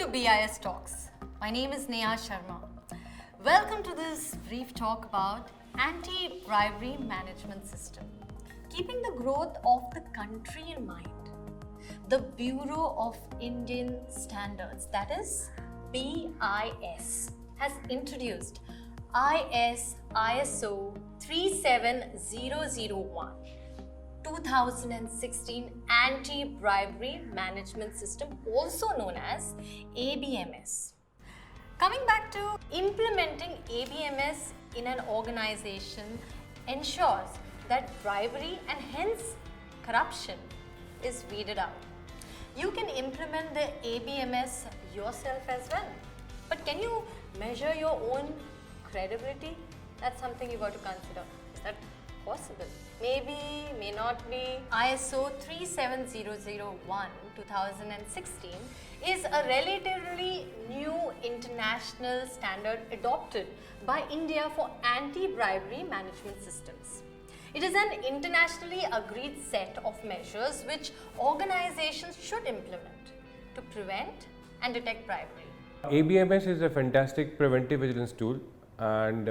to BIS Talks. My name is Neha Sharma. Welcome to this brief talk about anti-bribery management system. Keeping the growth of the country in mind, the Bureau of Indian Standards, that is BIS, has introduced ISO 37001 2016 Anti-Bribery Management System, also known as ABMS. Coming back to implementing ABMS in an organization ensures that bribery and hence corruption is weeded out. You can implement the ABMS yourself as well. But can you measure your own credibility? That's something you got to consider. Is that possible? Maybe, may not be. ISO 37001 2016 is a relatively new international standard adopted by India for anti-bribery management systems. It is an internationally agreed set of measures which organizations should implement to prevent and detect bribery. ABMS is a fantastic preventive vigilance tool, and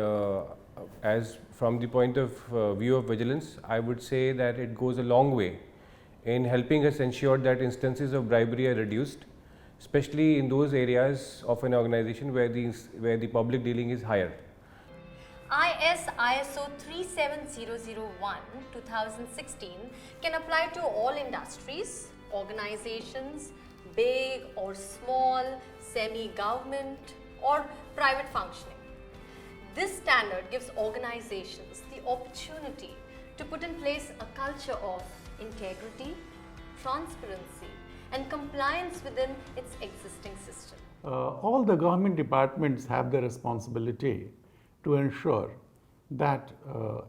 as from the point of view of vigilance, I would say that it goes a long way in helping us ensure that instances of bribery are reduced, especially in those areas of an organization where the public dealing is higher. ISO 37001 2016 can apply to all industries, organizations, big or small, semi-government or private functioning. This standard gives organizations the opportunity to put in place a culture of integrity, transparency and compliance within its existing system. All the government departments have the responsibility to ensure that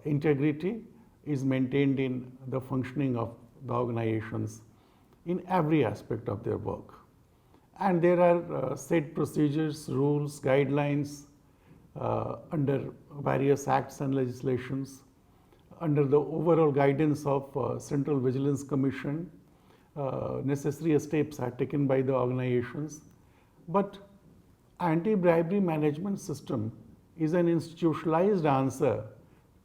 integrity is maintained in the functioning of the organizations in every aspect of their work. And there are set procedures, rules, guidelines under various acts and legislations. Under the overall guidance of Central Vigilance Commission, necessary steps are taken by the organizations. But anti-bribery management system is an institutionalized answer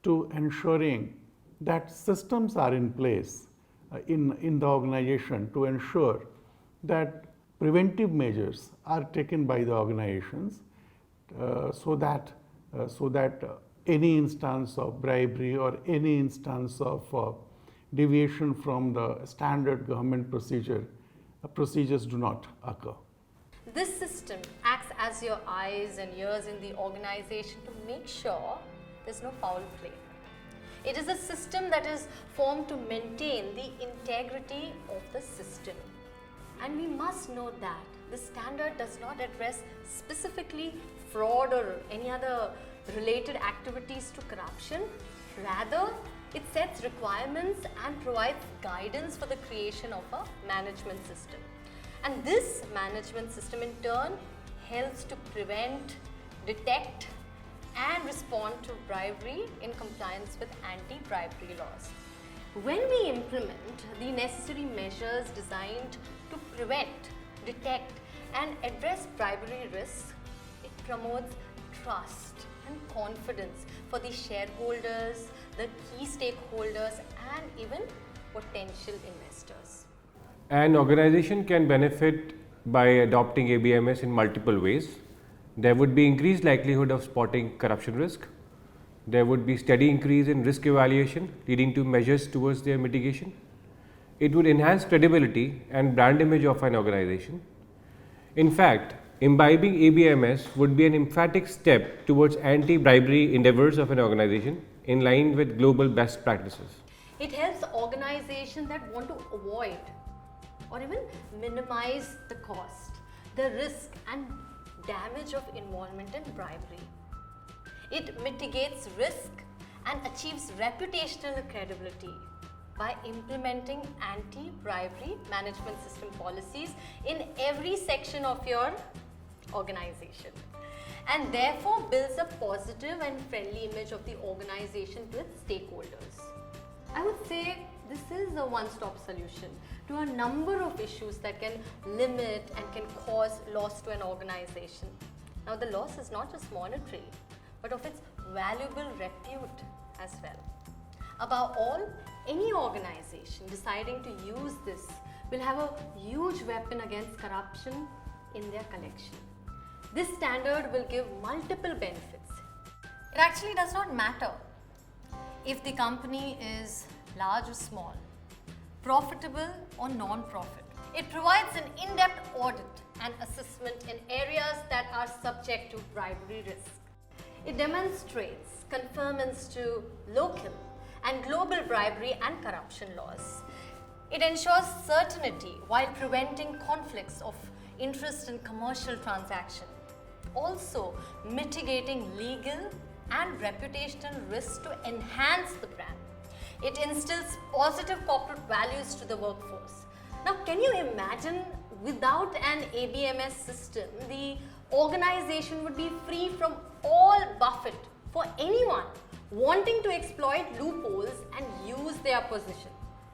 to ensuring that systems are in place in the organization to ensure that preventive measures are taken by the organizations so that any instance of bribery or any instance of deviation from the standard government procedures do not occur. This system acts as your eyes and ears in the organization to make sure there's no foul play. It is a system that is formed to maintain the integrity of the system. And we must note that the standard does not address specifically fraud or any other related activities to corruption. Rather, it sets requirements and provides guidance for the creation of a management system. And this management system in turn helps to prevent, detect and respond to bribery in compliance with anti-bribery laws. When we implement the necessary measures designed to prevent, detect and address bribery risks, it promotes trust and confidence for the shareholders, the key stakeholders and even potential investors. An organization can benefit by adopting ABMS in multiple ways. There would be increased likelihood of spotting corruption risk. There would be steady increase in risk evaluation leading to measures towards their mitigation. It would enhance credibility and brand image of an organization. In fact, imbibing ABMS would be an emphatic step towards anti-bribery endeavors of an organization in line with global best practices. It helps organizations that want to avoid or even minimize the cost, the risk and damage of involvement in bribery. It mitigates risk and achieves reputational credibility by implementing anti-bribery management system policies in every section of your organization, and therefore builds a positive and friendly image of the organization to its stakeholders. I would say this is a one-stop solution to a number of issues that can limit and can cause loss to an organization. Now, the loss is not just monetary, but of its valuable repute as well. Above all, any organization deciding to use this will have a huge weapon against corruption in their collection. This standard will give multiple benefits. It actually does not matter if the company is large or small, profitable or non-profit. It provides an in-depth audit and assessment in areas that are subject to bribery risk. It demonstrates conformance to local and global bribery and corruption laws. It ensures certainty while preventing conflicts of interest in commercial transaction. Also, mitigating legal and reputational risks to enhance the brand. It instills positive corporate values to the workforce. Now, can you imagine without an ABMS system, the organization would be free from all buffet for anyone wanting to exploit loopholes and use their position.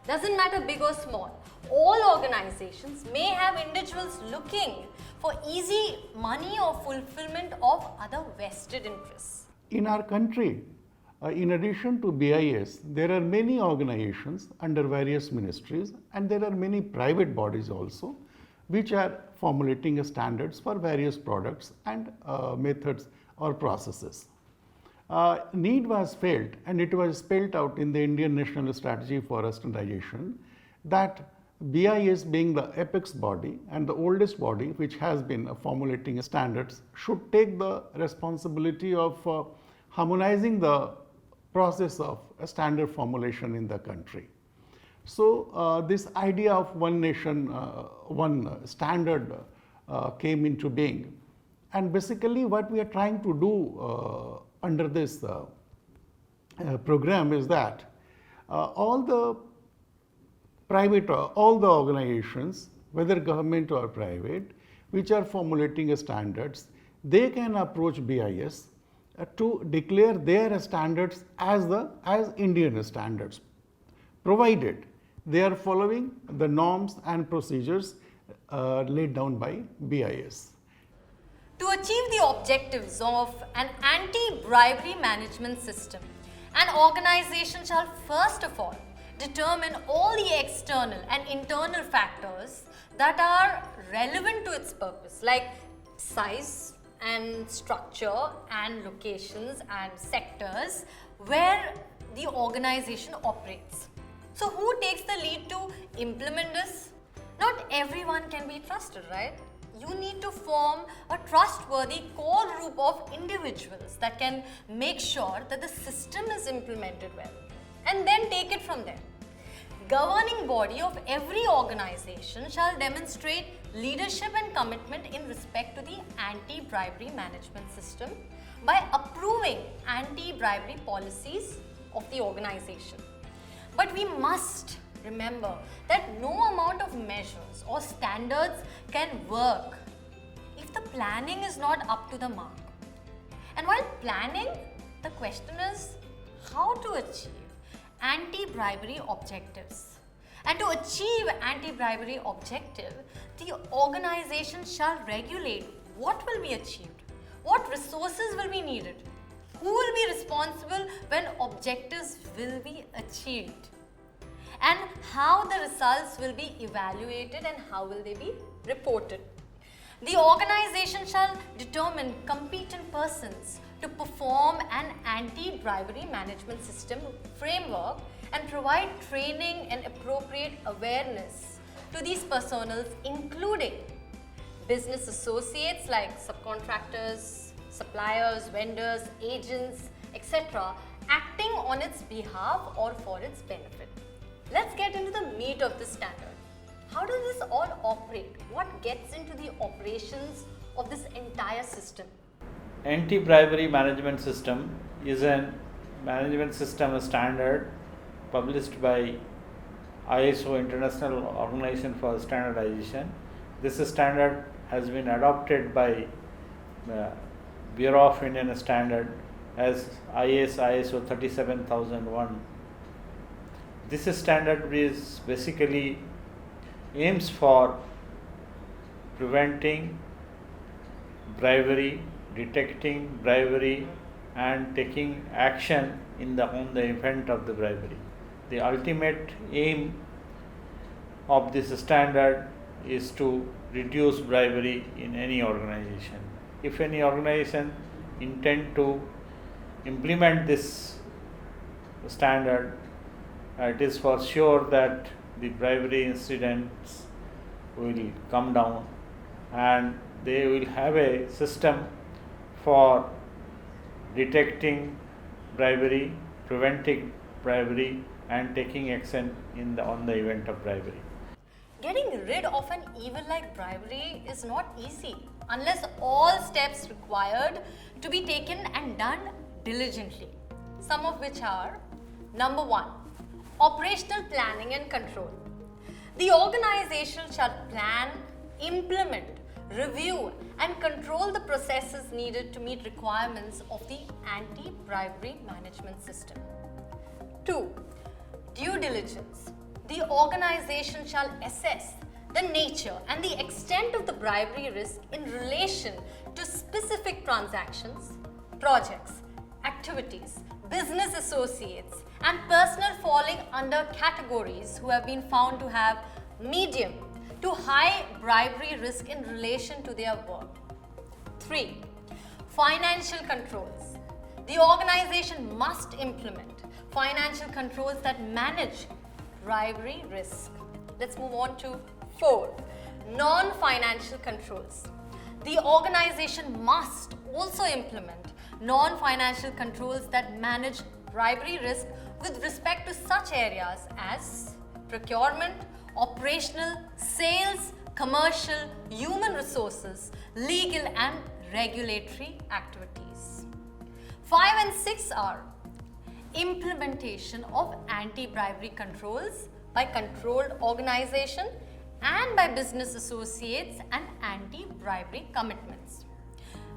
Doesn't matter big or small. All organizations may have individuals looking for easy money or fulfillment of other vested interests. In our country, in addition to BIS, there are many organizations under various ministries, and there are many private bodies also which are formulating standards for various products and methods or processes. Need was felt, and it was spelled out in the Indian National Strategy for Standardization, that BIS, being the apex body and the oldest body which has been formulating standards, should take the responsibility of harmonizing the process of a standard formulation in the country. So, this idea of one nation, one standard came into being, and basically what we are trying to do under this program is that all the private, all the organizations, whether government or private, which are formulating standards, they can approach BIS to declare their standards as Indian standards, provided they are following the norms and procedures laid down by BIS. To achieve the objectives of an anti-bribery management system, an organization shall first of all determine all the external and internal factors that are relevant to its purpose, like size and structure and locations and sectors where the organization operates. So who takes the lead to implement this? Not everyone can be trusted, right? You need to form a trustworthy core group of individuals that can make sure that the system is implemented well, and then take it from there. Governing body of every organization shall demonstrate leadership and commitment in respect to the anti-bribery management system by approving anti-bribery policies of the organization. But we must remember that no amount of measures or standards can work if the planning is not up to the mark. And while planning, the question is how to achieve anti-bribery objectives. And to achieve anti-bribery objective, the organization shall regulate what will be achieved, what resources will be needed, who will be responsible when objectives will be achieved, and how the results will be evaluated and how will they be reported. The organization shall determine competent persons to perform an anti-bribery management system framework and provide training and appropriate awareness to these personas, including business associates like subcontractors, suppliers, vendors, agents, etc., acting on its behalf or for its benefit. Let's get into the meat of the standard. How does this all operate? What gets into the operations of this entire system? Anti-bribery management system is a management system standard published by ISO, International Organization for Standardization. This standard has been adopted by the Bureau of Indian Standard as ISO 37001. This standard is basically aims for preventing bribery, detecting bribery, and taking action on the event of the bribery. The ultimate aim of this standard is to reduce bribery in any organization. If any organization intend to implement this standard, it is for sure that the bribery incidents will come down, and they will have a system for detecting bribery, preventing bribery, and taking action on the event of bribery. Getting rid of an evil like bribery is not easy unless all steps required to be taken and done diligently. Some of which are: number 1, operational planning and control. The organization shall plan, implement, review and control the processes needed to meet requirements of the anti-bribery management system. 2. Due diligence. The organization shall assess the nature and the extent of the bribery risk in relation to specific transactions, projects, activities, business associates and personnel falling under categories who have been found to have medium to high bribery risk in relation to their work. 3. Financial controls. The organization must implement financial controls that manage bribery risk. Let's move on to 4. Non-financial controls. The organization must also implement non-financial controls that manage bribery risk with respect to such areas as procurement, operational, sales, commercial, human resources, legal and regulatory activities. 5 and 6 are implementation of anti-bribery controls by controlled organization and by business associates and anti-bribery commitments.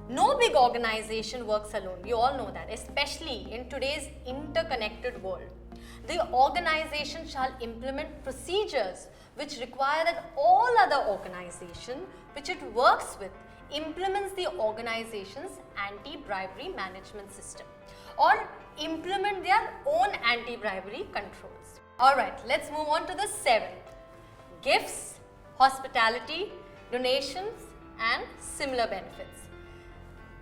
No big organization works alone, we all know that, especially in today's interconnected world. The organization shall implement procedures which require that all other organization which it works with implements the organization's anti-bribery management system or implement their own anti-bribery controls. Alright, let's move on to the 7th. Gifts, hospitality, donations and similar benefits.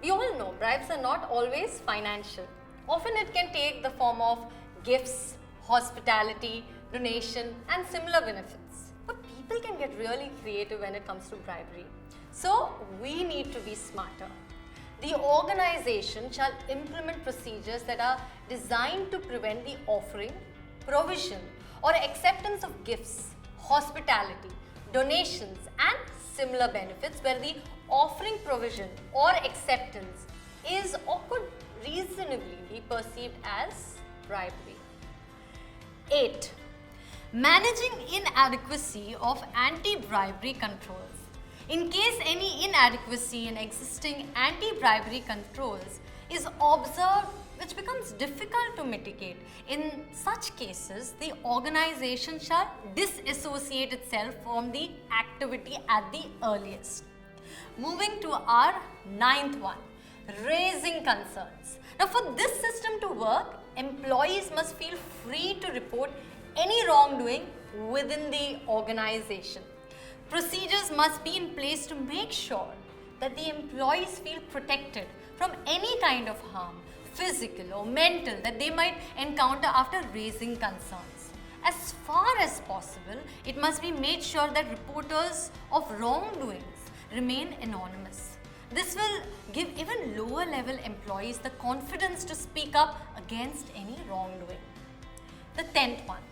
We all know bribes are not always financial. Often it can take the form of gifts, hospitality, donation and similar benefits. But people can get really creative when it comes to bribery. So we need to be smarter. The organization shall implement procedures that are designed to prevent the offering, provision or acceptance of gifts, hospitality, donations and similar benefits where the offering, provision or acceptance is or could reasonably be perceived as bribery. 8. Managing inadequacy of anti-bribery controls. In case any inadequacy in existing anti-bribery controls is observed which becomes difficult to mitigate, in such cases the organization shall disassociate itself from the activity at the earliest. Moving to our 9th one, raising concerns. Now for this system to work, employees must feel free to report any wrongdoing within the organization. Procedures must be in place to make sure that the employees feel protected from any kind of harm, physical or mental, that they might encounter after raising concerns. As far as possible, it must be made sure that reporters of wrongdoings remain anonymous. This will give even lower level employees the confidence to speak up against any wrongdoing. The 10th one,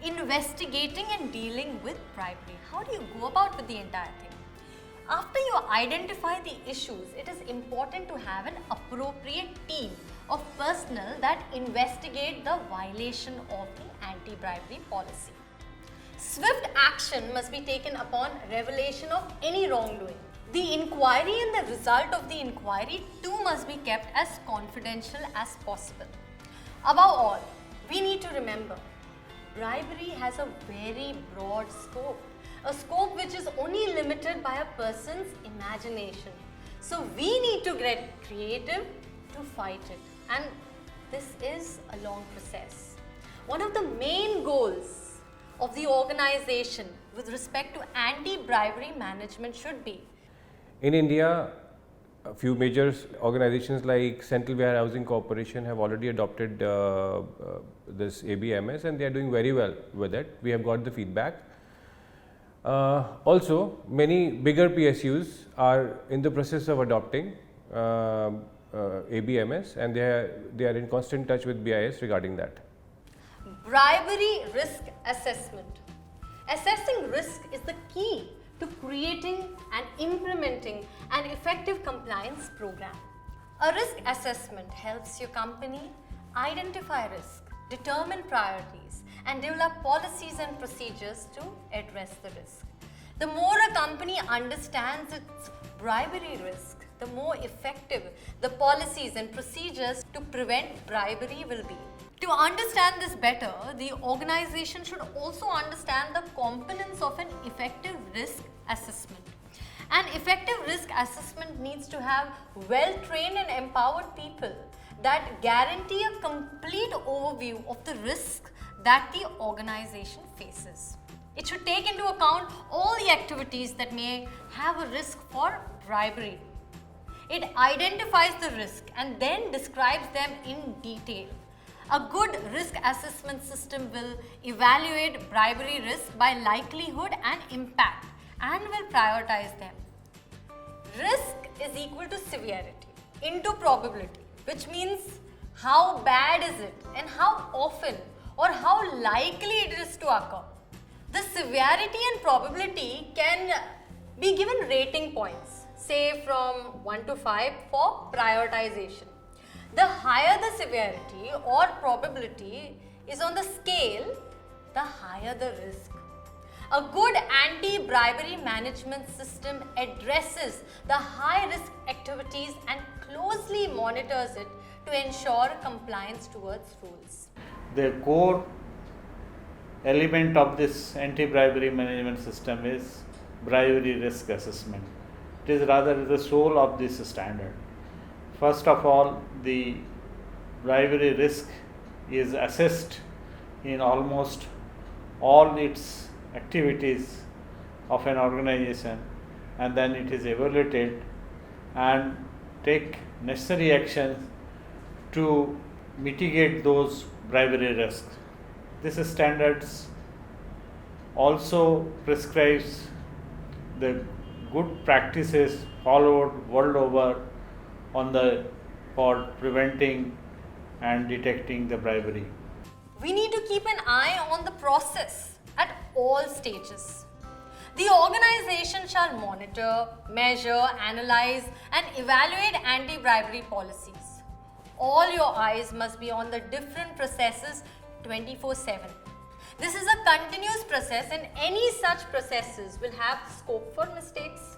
investigating and dealing with bribery. How do you go about with the entire thing? After you identify the issues, it is important to have an appropriate team of personnel that investigate the violation of the anti-bribery policy. Swift action must be taken upon revelation of any wrongdoing. The inquiry and the result of the inquiry too must be kept as confidential as possible. Above all, we need to remember, bribery has a very broad scope, a scope which is only limited by a person's imagination. So we need to get creative to fight it, and this is a long process. One of the main goals of the organization with respect to anti-bribery management should be: In India, a few major organizations like Central Warehousing Corporation have already adopted this ABMS, and they are doing very well with it. We have got the feedback. Also, many bigger PSUs are in the process of adopting ABMS, and they are in constant touch with BIS regarding that. bribery risk assessment. Assessing risk is the key to creating and implementing an effective compliance program. A risk assessment helps your company identify risk, determine priorities, and develop policies and procedures to address the risk. The more a company understands its bribery risk, the more effective the policies and procedures to prevent bribery will be. To understand this better, the organization should also understand the components of an effective risk assessment. An effective risk assessment needs to have well-trained and empowered people that guarantee a complete overview of the risk that the organization faces. It should take into account all the activities that may have a risk for bribery. It identifies the risk and then describes them in detail. A good risk assessment system will evaluate bribery risk by likelihood and impact and will prioritize them. Risk is equal to severity into probability, which means how bad is it and how often or how likely it is to occur. The severity and probability can be given rating points, say from 1 to 5 for prioritization. The higher the severity or probability is on the scale, the higher the risk. A good anti-bribery management system addresses the high-risk activities and closely monitors it to ensure compliance towards rules. The core element of this anti-bribery management system is bribery risk assessment. It is rather the soul of this standard. First of all, the bribery risk is assessed in almost all its activities of an organization, and then it is evaluated and take necessary actions to mitigate those bribery risks. This standards also prescribes the good practices followed world over for preventing and detecting the bribery. We need to keep an eye on the process at all stages. The organization shall monitor, measure, analyze, and evaluate anti-bribery policies. All your eyes must be on the different processes 24/7. This is a continuous process, and any such processes will have scope for mistakes.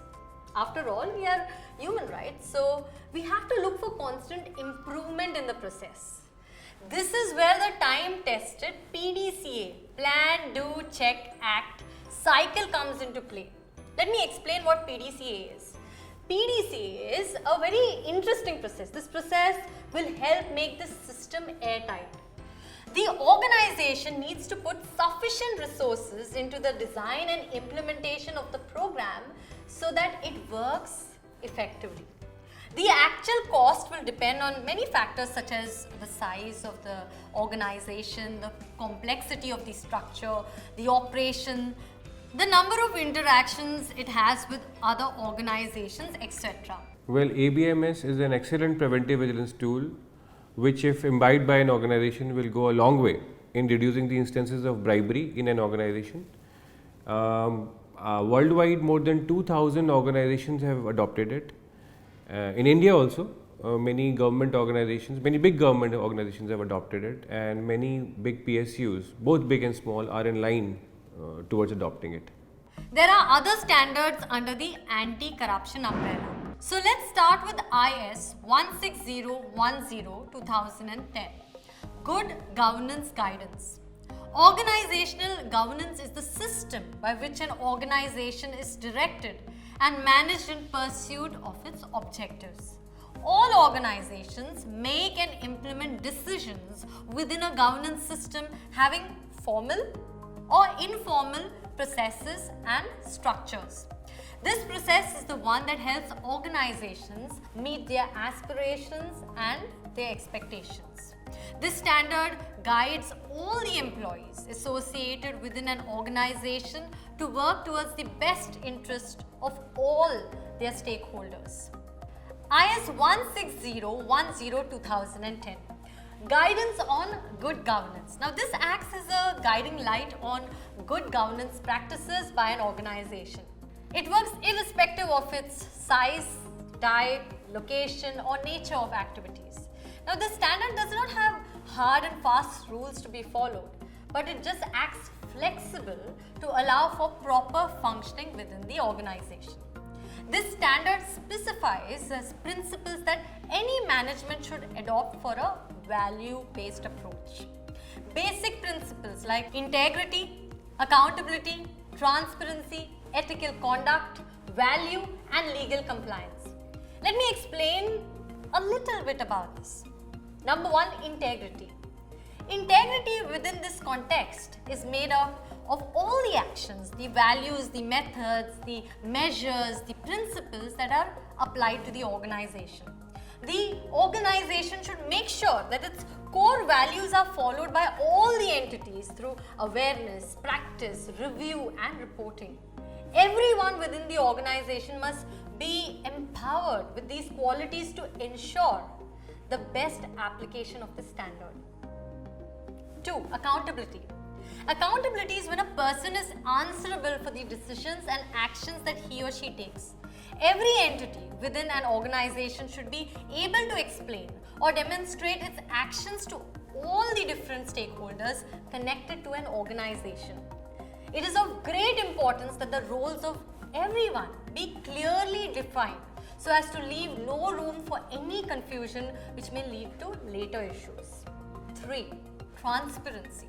After all, we are human, right? So we have to look for constant improvement in the process. This is where the time-tested PDCA, plan, do, check, act cycle comes into play. Let me explain what PDCA is. PDCA is a very interesting process. This process will help make the system airtight. The organization needs to put sufficient resources into the design and implementation of the program so that it works effectively. The actual cost will depend on many factors such as the size of the organization, the complexity of the structure, the operation, the number of interactions it has with other organizations, etc. Well, ABMS is an excellent preventive vigilance tool which, if imbibed by an organization, will go a long way in reducing the instances of bribery in an organization. Worldwide, more than 2,000 organizations have adopted it. In India also, many government organizations, many big government organizations have adopted it, and many big PSUs, both big and small, are in line towards adopting it. There are other standards under the anti-corruption umbrella. So let's start with IS 16010-2010, Good Governance Guidance. Organizational governance is the system by which an organization is directed and managed in pursuit of its objectives. All organizations make and implement decisions within a governance system having formal or informal processes and structures. This process is the one that helps organizations meet their aspirations and their expectations. This standard guides all the employees associated within an organization to work towards the best interest of all their stakeholders. IS 16010-2010, Guidance on Good Governance. Now this acts as a guiding light on good governance practices by an organization. It works irrespective of its size, type, location or nature of activities. Now this standard does not have hard and fast rules to be followed, but it just acts flexible to allow for proper functioning within the organization. This standard specifies as principles that any management should adopt for a value-based approach. Basic principles like integrity, accountability, transparency, ethical conduct, value and legal compliance. Let me explain a little bit about this. Number one, integrity. Integrity within this context is made up of all the actions, the values, the methods, the measures, the principles that are applied to the organization. The organization should make sure that its core values are followed by all the entities through awareness, practice, review and reporting. Everyone within the organization must be empowered with these qualities to ensure the best application of the standard. 2. Accountability. Accountability is when a person is answerable for the decisions and actions that he or she takes. Every entity within an organization should be able to explain or demonstrate its actions to all the different stakeholders connected to an organization. It is of great importance that the roles of everyone be clearly defined so as to leave no room for any confusion which may lead to later issues. 3. Transparency.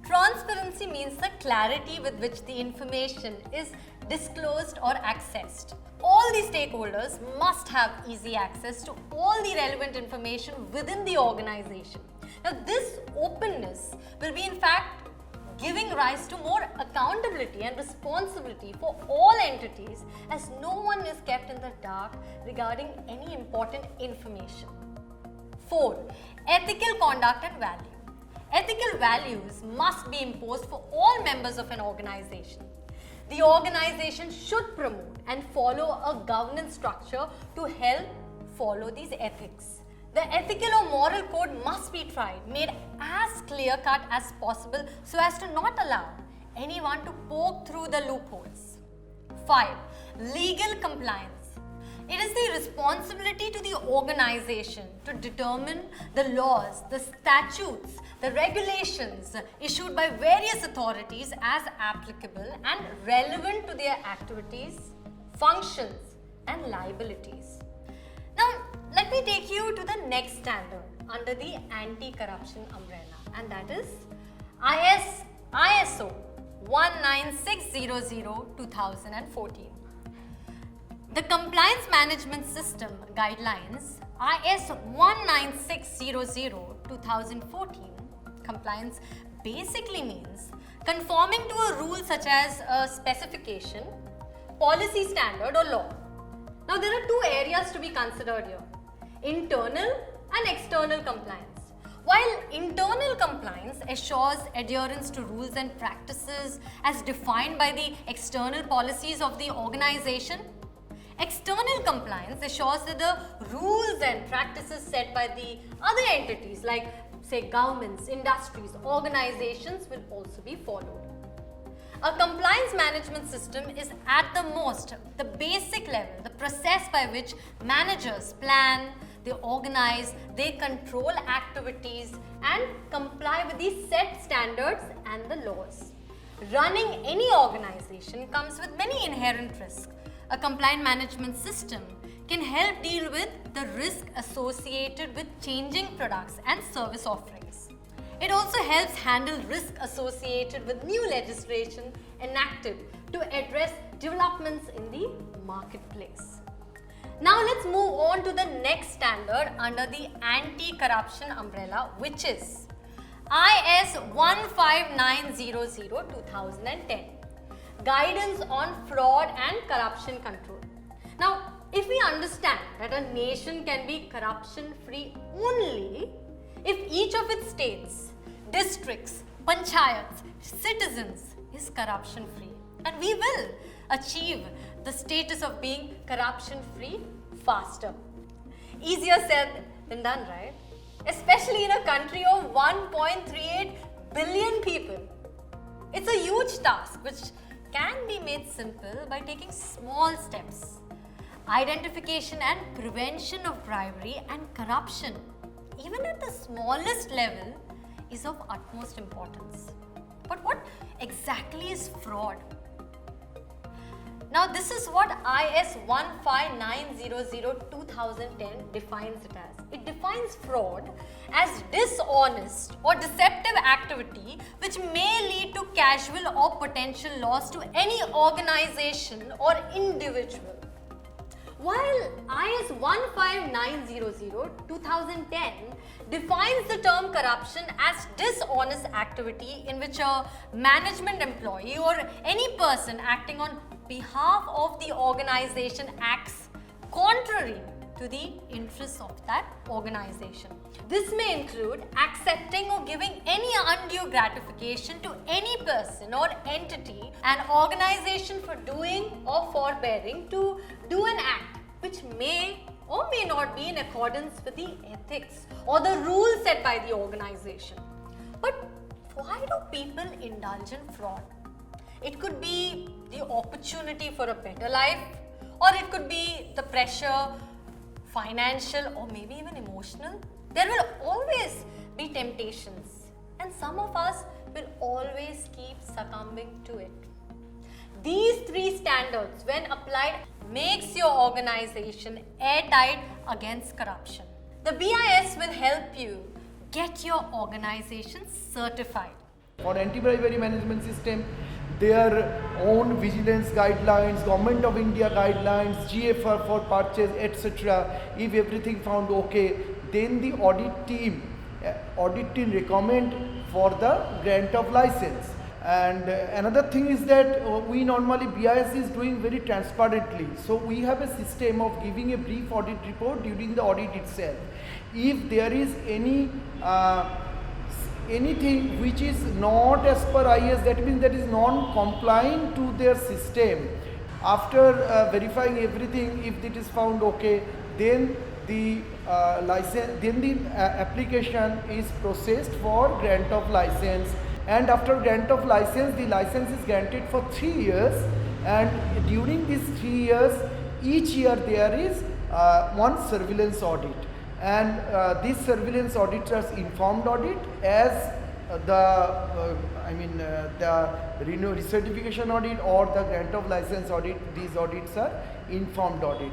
Transparency means the clarity with which the information is disclosed or accessed. All the stakeholders must have easy access to all the relevant information within the organization. Now this openness will be in fact giving rise to more accountability and responsibility for all entities as no one is kept in the dark regarding any important information. 4. Ethical conduct and value. Ethical values must be imposed for all members of an organization. The organization should promote and follow a governance structure to help follow these ethics. The ethical or moral code must be tried, made as clear-cut as possible so as to not allow anyone to poke through the loopholes. 5. Legal compliance. It is the responsibility to the organization to determine the laws, the statutes, the regulations issued by various authorities as applicable and relevant to their activities, functions and liabilities. Now, let me take you to the next standard under the anti-corruption umbrella, and that is ISO 19600-2014. The Compliance Management System Guidelines IS 19600-2014 compliance basically means conforming to a rule such as a specification, policy standard or law. Now there are two areas to be considered here, internal and external compliance. While internal compliance assures adherence to rules and practices as defined by the external policies of the organization, external compliance assures that the rules and practices set by the other entities like say governments, industries, organizations will also be followed. A compliance management system is at the most the basic level, the process by which managers plan, they organize, they control activities and comply with these set standards and the laws. Running any organization comes with many inherent risks. A compliant management system can help deal with the risk associated with changing products and service offerings. It also helps handle risk associated with new legislation enacted to address developments in the marketplace. Now let's move on to the next standard under the anti-corruption umbrella, which is IS 15900-2010, Guidance on Fraud and Corruption Control. Now, if we understand that a nation can be corruption-free only if each of its states, districts, panchayats, citizens is corruption-free, and we will achieve the status of being corruption-free faster. Easier said than done, right? Especially in a country of 1.38 billion people. It's a huge task which can be made simple by taking small steps. Identification and prevention of bribery and corruption, even at the smallest level, is of utmost importance. But what exactly is fraud? Now, this is what IS 15900-2010 defines it as. It defines fraud as dishonest or deceptive activity which may lead to casual or potential loss to any organization or individual. While IS 15900-2010 defines the term corruption as dishonest activity in which a management employee or any person acting on behalf of the organization acts contrary to the interests of that organization. This may include accepting or giving any undue gratification to any person or entity, an organization for doing or forbearing to do an act which may or may not be in accordance with the ethics or the rules set by the organization. But why do people indulge in fraud? It could be the opportunity for a better life, or it could be the pressure, financial or maybe even emotional. There will always be temptations, and some of us will always keep succumbing to it. These three standards, when applied, makes your organization airtight against corruption. The BIS will help you get your organization certified. For anti-bribery management system, their own vigilance guidelines, Government of India guidelines, GFR for purchase, etc. If everything found okay, then the audit team recommend for the grant of license. And another thing is that we normally, BIS is doing very transparently. So we have a system of giving a brief audit report during the audit itself. If there is anything which is not as per IS, that means that is non-compliant to their system, after verifying everything, if it is found okay, then the application is processed for grant of license. And after grant of license, the license is granted for 3 years, and during these 3 years, each year there is one surveillance audit. And these surveillance audits are informed audit, as the recertification audit or the grant of license audit. These audits are informed audit.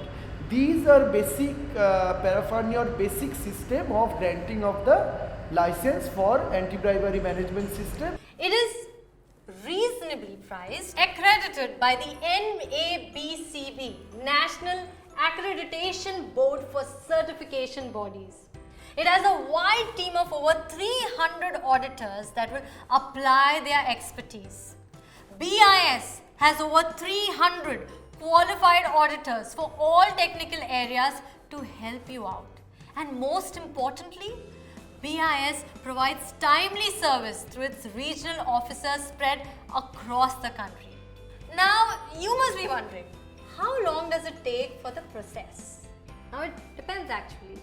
These are basic paraphernalia, basic system of granting of the license for anti-bribery management system. It is reasonably priced, accredited by the NABCB, National Accreditation Board for Certification Bodies. It has a wide team of over 300 auditors that will apply their expertise. BIS has over 300 qualified auditors for all technical areas to help you out. And most importantly, BIS provides timely service through its regional officers spread across the country. Now, you must be wondering, how long does it take for the process? Now, it depends actually.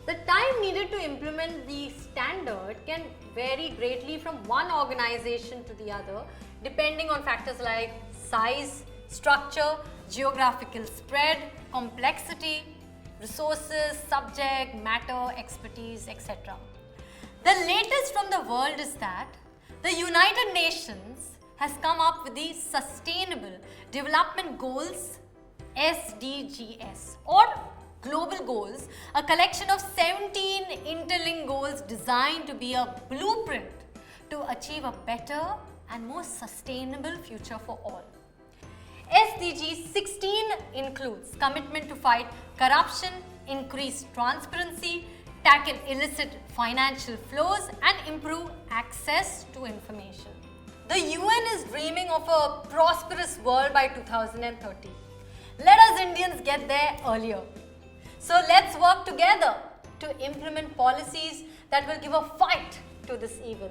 The time needed to implement the standard can vary greatly from one organization to the other, depending on factors like size, structure, geographical spread, complexity, resources, subject, matter, expertise, etc. The latest from the world is that the United Nations has come up with the Sustainable Development Goals, SDGs, or Global goals, a collection of 17 interlinked goals designed to be a blueprint to achieve a better and more sustainable future for all. SDG 16 includes commitment to fight corruption, increase transparency, tackle illicit financial flows and improve access to information. The UN is dreaming of a prosperous world by 2030. Let us Indians get there earlier. So let's work together to implement policies that will give a fight to this evil.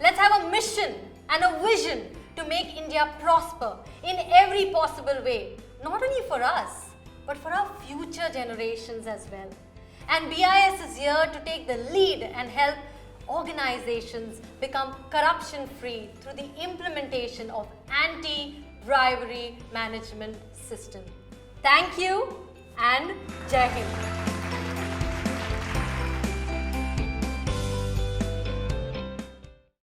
Let's have a mission and a vision to make India prosper in every possible way, not only for us, but for our future generations as well. And BIS is here to take the lead and help organizations become corruption-free through the implementation of anti-bribery management system. Thank you and Jai Hind.